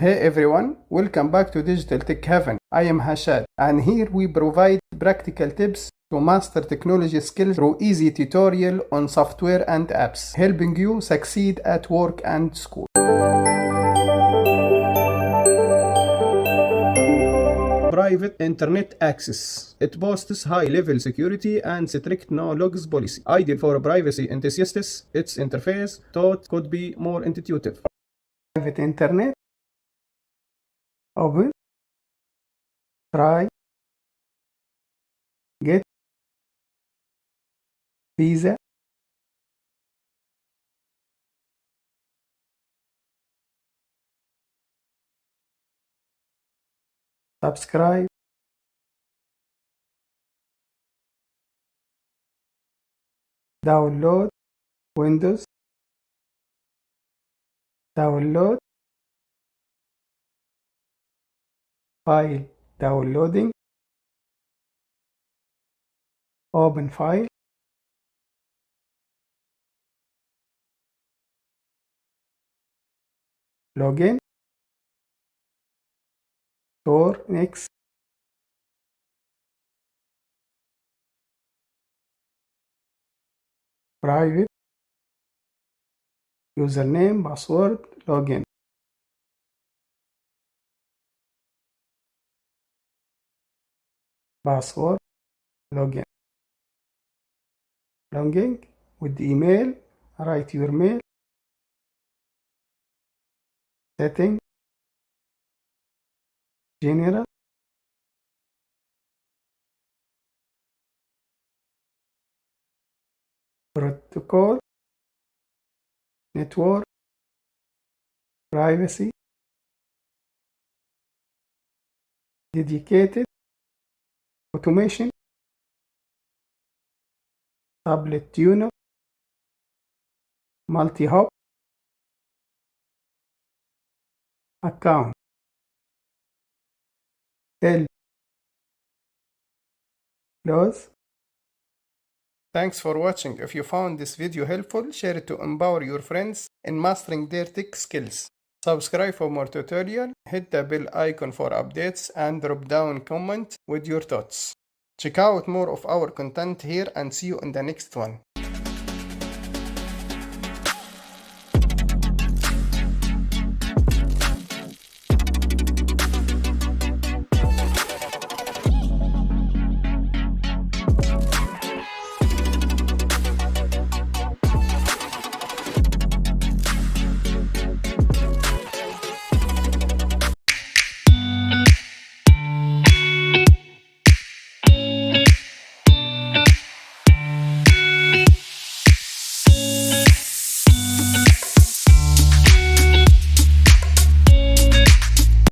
Hey everyone, welcome back to Digital Tech Heaven. I am Hashad, and here we provide practical tips to master technology skills through easy tutorial on software and apps, helping you succeed at work and school. Private Internet Access. It boasts high-level security and strict no-logs policy. Ideal for privacy enthusiasts, its interface thought could be more intuitive. Private Internet. Open. Try. Get. Visa. Subscribe. Download. Windows. Download. File downloading. Open file. Login. Store next. Private. Username, password, login. Password, login. Login with the email. Write your mail. Setting. General. Protocol. Network. Privacy. Dedicated. Automation. Tablet tuner. Multi-hop. Account. Tell. Close. Thanks for watching. If you found this video helpful, share it to empower your friends in mastering their tech skills. Subscribe for more tutorial, hit the bell icon for updates, and drop down comment with your thoughts. Check out more of our content here and see you in the next one.